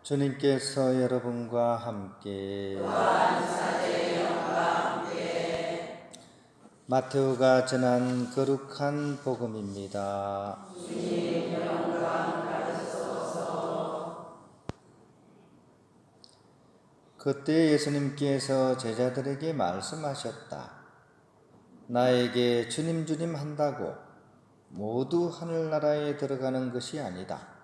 주님께서 여러분과 함께 마테오가 전한 거룩한 복음입니다. 그때 예수님께서 제자들에게 말씀하셨다. 나에게 주님 주님 한다고 모두 하늘나라에 들어가는 것이 아니다.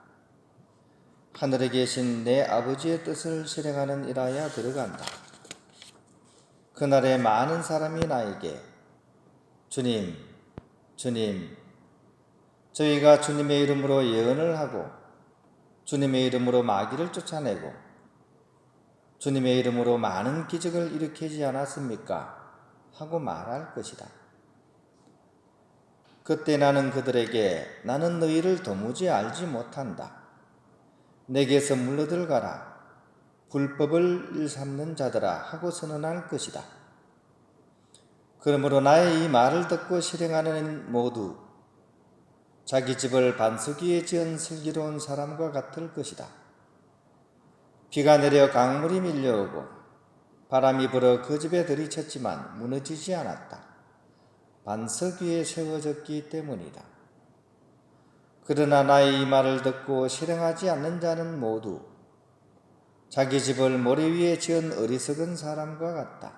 하늘에 계신 내 아버지의 뜻을 실행하는 이라야 들어간다. 그날에 많은 사람이 나에게 주님, 주님, 저희가 주님의 이름으로 예언을 하고 주님의 이름으로 마귀를 쫓아내고 주님의 이름으로 많은 기적을 일으키지 않았습니까? 하고 말할 것이다. 그때 나는 그들에게 나는 너희를 도무지 알지 못한다. 내게서 물러들어가라. 불법을 일삼는 자들아 하고 선언할 것이다. 그러므로 나의 이 말을 듣고 실행하는 모두 자기 집을 반석 위에 지은 슬기로운 사람과 같을 것이다. 비가 내려 강물이 밀려오고 바람이 불어 그 집에 들이쳤지만 무너지지 않았다. 반석 위에 세워졌기 때문이다. 그러나 나의 이 말을 듣고 실행하지 않는 자는 모두 자기 집을 모래 위에 지은 어리석은 사람과 같다.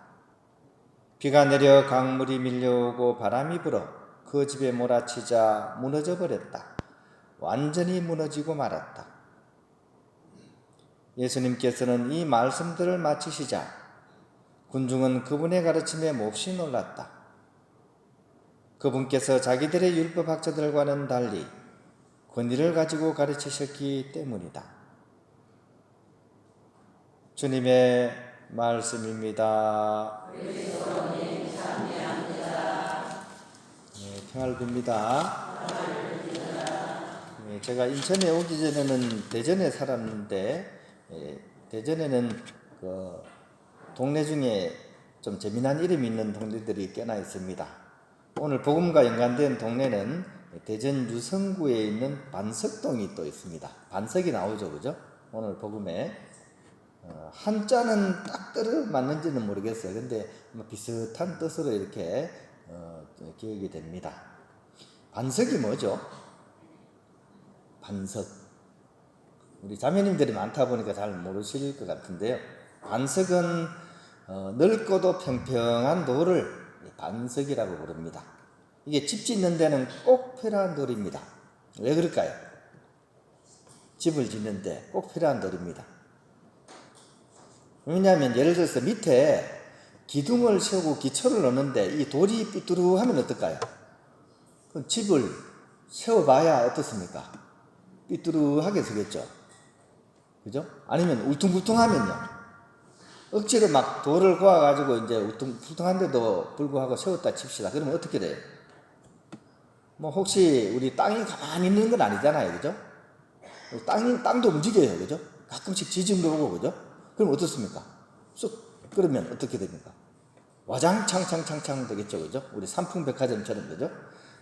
비가 내려 강물이 밀려오고 바람이 불어 그 집에 몰아치자 무너져 버렸다. 완전히 무너지고 말았다. 예수님께서는 이 말씀들을 마치시자 군중은 그분의 가르침에 몹시 놀랐다. 그분께서 자기들의 율법학자들과는 달리 권위를 가지고 가르치셨기 때문이다. 주님의 말씀입니다. 평화를 빕니다. 제가 인천에 오기 전에는 대전에 살았는데 대전에는 그 동네 중에 좀 재미난 이름이 있는 동네들이 꽤나 있습니다. 오늘 복음과 연관된 동네는 대전 유성구에 있는 반석동이 또 있습니다. 반석이 나오죠, 그죠? 오늘 복음에 한자는 딱 맞는지는 모르겠어요. 근데 비슷한 뜻으로 이렇게 기억이 됩니다. 반석이 뭐죠? 반석. 우리 자매님들이 많다 보니까 잘 모르실 것 같은데요. 반석은 넓고도 평평한 돌을 반석이라고 부릅니다. 이게 집 짓는 데는 꼭 필요한 돌입니다. 왜 그럴까요? 집을 짓는데 꼭 필요한 돌입니다. 왜냐하면 예를 들어서 밑에 기둥을 세우고 기초를 넣는데 이 돌이 삐뚤하면 어떨까요? 그럼 집을 세워봐야 어떻습니까? 삐뚤하게 서겠죠. 그죠? 아니면 울퉁불퉁하면요. 억지로 막 돌을 고아가지고 이제 울퉁불퉁한데도 불구하고 세웠다 칩시다. 그러면 어떻게 돼요? 뭐 혹시 우리 땅이 가만히 있는 건 아니잖아요. 그죠? 땅도 움직여요. 그죠? 가끔씩 지진도 오고, 그죠? 그럼 어떻습니까? 쑥, 그러면 어떻게 됩니까? 와장창창창창 되겠죠. 그죠? 우리 삼풍백화점처럼, 그죠?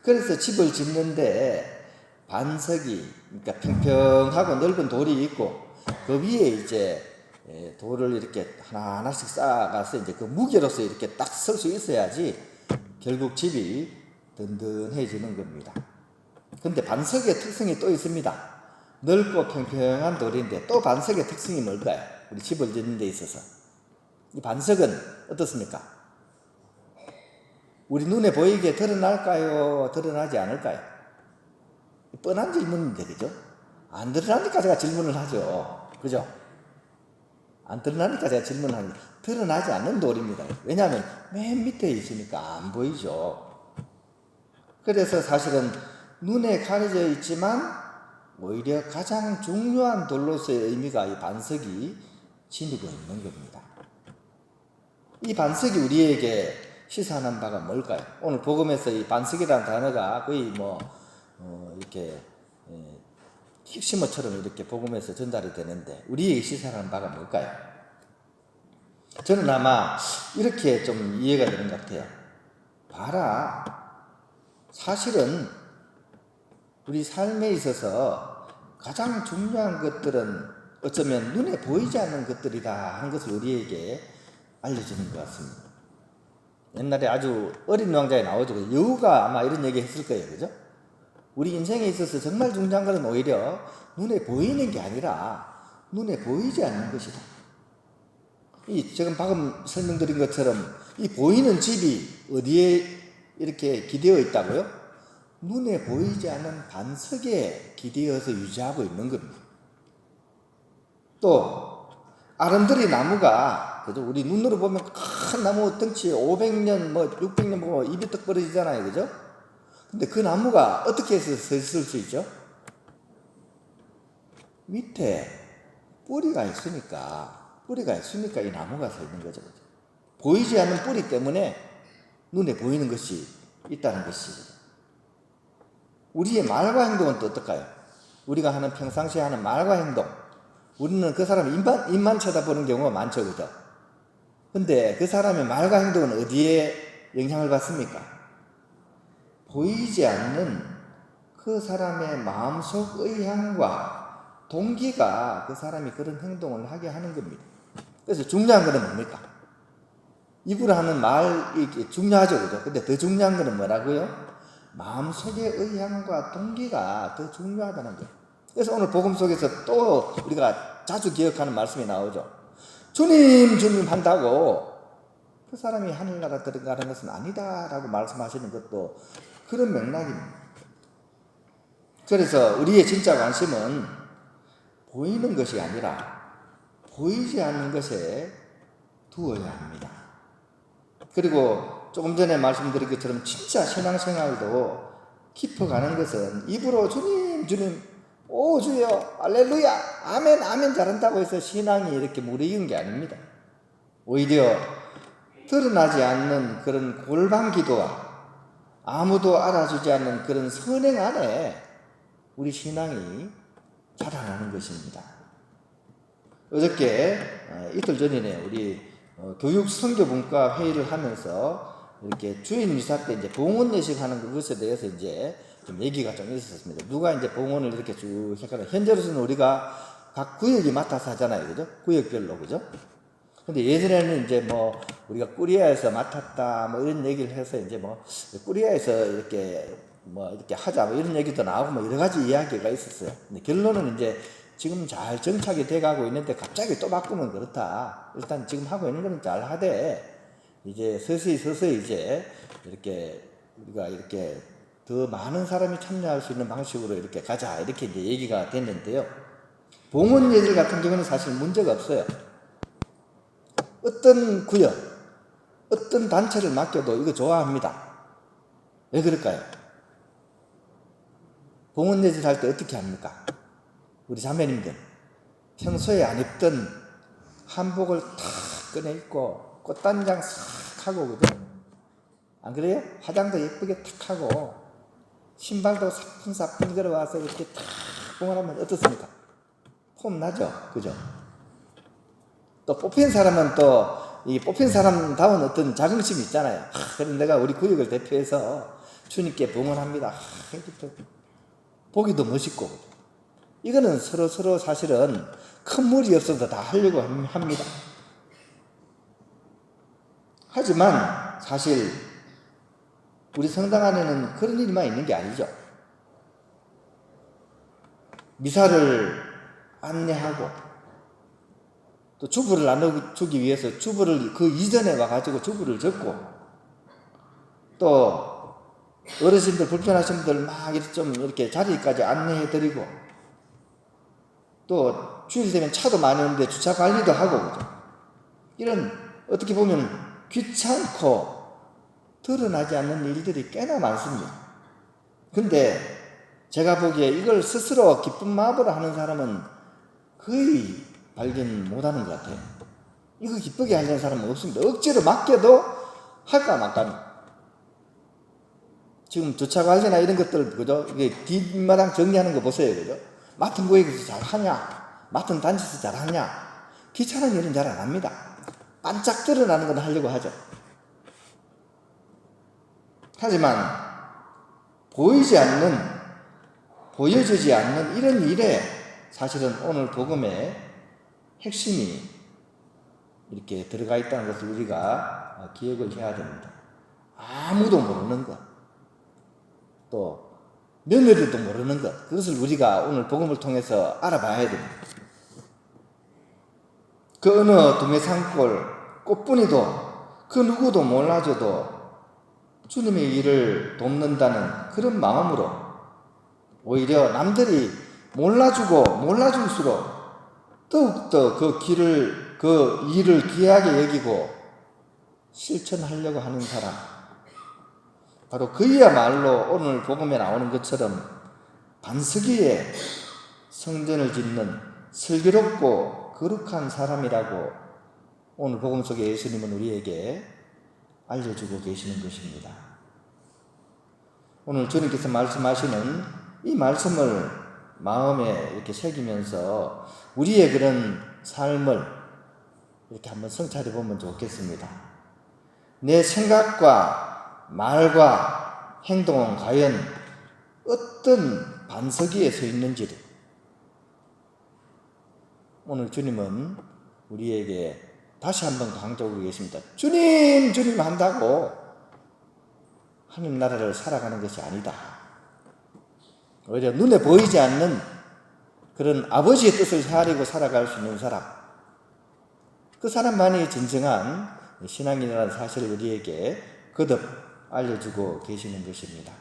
그래서 집을 짓는데 반석이, 그러니까 평평하고 넓은 돌이 있고, 그 위에 이제 돌을 이렇게 하나하나씩 쌓아가서 이제 그 무게로서 이렇게 딱 설 수 있어야지 결국 집이 든든해지는 겁니다. 근데 반석의 특성이 또 있습니다. 넓고 평평한 돌인데 또 반석의 특성이 뭘까요? 우리 집을 짓는 데 있어서. 이 반석은 어떻습니까? 우리 눈에 보이게 드러날까요? 드러나지 않을까요? 뻔한 질문인데, 그죠? 안 드러나니까 제가 질문을 하죠. 그죠? 안 드러나니까 제가 질문을 합니다. 드러나지 않는 돌입니다. 왜냐하면 맨 밑에 있으니까 안 보이죠. 그래서 사실은 눈에 가려져 있지만 오히려 가장 중요한 돌로서의 의미가 이 반석이 지니고 있는 겁니다. 이 반석이 우리에게 시사하는 바가 뭘까요? 오늘 복음에서 이 반석이라는 단어가 거의 이렇게 힙시머처럼 이렇게 복음에서 전달이 되는데 우리에게 시사하는 바가 뭘까요? 저는 아마 이렇게 좀 이해가 되는 것 같아요. 봐라, 사실은 우리 삶에 있어서 가장 중요한 것들은 어쩌면 눈에 보이지 않는 것들이다 하는 것을 우리에게 알려주는 것 같습니다. 옛날에 아주 어린 왕자에 나오죠. 여우가 아마 이런 얘기 했을 거예요. 그죠? 우리 인생에 있어서 정말 중요한 것은 오히려 눈에 보이는 게 아니라 눈에 보이지 않는 것이다. 이 지금 방금 설명드린 것처럼 이 보이는 집이 어디에 이렇게 기대어 있다고요? 눈에 보이지 않는 반석에 기대어서 유지하고 있는 겁니다. 또 아름드리 나무가 그죠? 우리 눈으로 보면 큰 나무 덩치 500년 뭐 600년 뭐 입이 떡 벌어지잖아요. 그죠? 근데 그 나무가 어떻게 해서 서 있을 수 있죠? 밑에 뿌리가 있으니까 이 나무가 서 있는 거죠. 보이지 않는 뿌리 때문에 눈에 보이는 것이 있다는 것이. 우리의 말과 행동은 또 어떨까요? 우리가 하는 평상시에 하는 말과 행동. 우리는 그 사람 입만 쳐다보는 경우가 많죠. 그죠? 근데 그 사람의 말과 행동은 어디에 영향을 받습니까? 보이지 않는 그 사람의 마음속 의향과 동기가 그 사람이 그런 행동을 하게 하는 겁니다. 그래서 중요한 것은 뭡니까? 입으로 하는 말이 중요하죠. 그죠? 근데 더 중요한 것은 뭐라고요? 마음속의 의향과 동기가 더 중요하다는 거예요. 그래서 오늘 복음 속에서 또 우리가 자주 기억하는 말씀이 나오죠. 주님 주님 한다고 그 사람이 하늘나라 들어가는 것은 아니다라고 말씀하시는 것도 그런 맥락입니다. 그래서 우리의 진짜 관심은 보이는 것이 아니라 보이지 않는 것에 두어야 합니다. 그리고 조금 전에 말씀드린 것처럼 진짜 신앙생활도 깊어가는 것은 입으로 주님 주님 오 주여 할렐루야 아멘 아멘 잘한다고 해서 신앙이 이렇게 무르익은 게 아닙니다. 오히려 드러나지 않는 그런 골방 기도와 아무도 알아주지 않는 그런 선행 안에 우리 신앙이 자라나는 것입니다. 어저께 이틀 전이네 우리 교육 선교분과 회의를 하면서 이렇게 주인 미사 때 이제 봉헌 예식하는 그것에 대해서 이제 좀 얘기가 좀 있었습니다. 누가 이제 봉헌을 이렇게 쭉 해가는 현재로서는 우리가 각 구역이 맡아서 하잖아요, 그죠? 구역별로 그죠? 근데 예전에는 이제 뭐 우리가 꾸리아에서 맡았다 뭐 이런 얘기를 해서 이제 뭐 꾸리아에서 이렇게 뭐 이렇게 하자 뭐 이런 얘기도 나오고 뭐 여러 가지 이야기가 있었어요. 근데 결론은 이제 지금 잘 정착이 돼가고 있는데 갑자기 또 바꾸면 그렇다. 일단 지금 하고 있는 거는 잘 하되 이제 서서히 이제 이렇게 우리가 이렇게 더 많은 사람이 참여할 수 있는 방식으로 이렇게 가자 이렇게 이제 얘기가 됐는데요. 봉헌 예절 같은 경우는 사실 문제가 없어요. 어떤 구역, 어떤 단체를 맡겨도 이거 좋아합니다. 왜 그럴까요? 봉헌 예절 할 때 어떻게 합니까? 우리 자매님들 평소에 안 입던 한복을 탁 꺼내 입고 꽃단장 싹 하고 그죠? 안 그래요? 화장도 예쁘게 탁 하고 신발도 사뿐사뿐 걸어와서 이렇게 탁 봉헌하면 어떻습니까? 폼 나죠? 그죠? 또 뽑힌 사람은 또 이 뽑힌 사람다운 어떤 자긍심이 있잖아요. 그래서 내가 우리 구역을 대표해서 주님께 봉헌합니다. 보기도 멋있고 이거는 서로 사실은 큰 무리 없어도 다 하려고 합니다. 하지만 사실 우리 성당 안에는 그런 일만 있는 게 아니죠. 미사를 안내하고 또 주부를 나눠주기 위해서 주부를 그 이전에 와가지고 주부를 적고 또 어르신들 불편하신 분들 막 좀 이렇게 자리까지 안내해드리고 또 주일 되면 차도 많이 오는데 주차 관리도 하고 그죠? 이런 어떻게 보면 귀찮고 드러나지 않는 일들이 꽤나 많습니다. 근데 제가 보기에 이걸 스스로 기쁜 마음으로 하는 사람은 거의 발견 못하는 것 같아요. 이거 기쁘게 하려는 사람은 없습니다. 억지로 맡겨도 할까 말까. 지금 주차 관리나 이런 것들 그죠? 이게 뒷마당 정리하는 거 보세요, 그죠? 맡은 구역에서 잘 하냐? 맡은 단체에서 잘 하냐? 귀찮은 일은 잘 안 합니다. 반짝 드러나는 건 하려고 하죠. 하지만 보이지 않는, 보여지지 않는 이런 일에 사실은 오늘 복음에 핵심이 이렇게 들어가 있다는 것을 우리가 기억을 해야 됩니다. 아무도 모르는 것, 또 며느리도 모르는 것, 그것을 우리가 오늘 복음을 통해서 알아봐야 됩니다. 그 어느 동해산골 꽃분이도 그 누구도 몰라줘도 주님의 일을 돕는다는 그런 마음으로 오히려 남들이 몰라주고 몰라줄수록 더욱더 그 일을 귀하게 여기고 실천하려고 하는 사람, 바로 그이야말로 오늘 복음에 나오는 것처럼 반석위에 성전을 짓는 슬기롭고 거룩한 사람이라고 오늘 복음 속에 예수님은 우리에게 알려주고 계시는 것입니다. 오늘 주님께서 말씀하시는 이 말씀을 마음에 이렇게 새기면서 우리의 그런 삶을 이렇게 한번 성찰해 보면 좋겠습니다. 내 생각과 말과 행동은 과연 어떤 반석 위에 서 있는지를 오늘 주님은 우리에게 다시 한번 강조하고 계십니다. 주님, 주님 한다고 하나님 나라를 살아가는 것이 아니다. 오히려 눈에 보이지 않는 그런 아버지의 뜻을 헤아리고 살아갈 수 있는 사람, 그 사람만이 진정한 신앙인이라는 사실을 우리에게 거듭 알려주고 계시는 것입니다.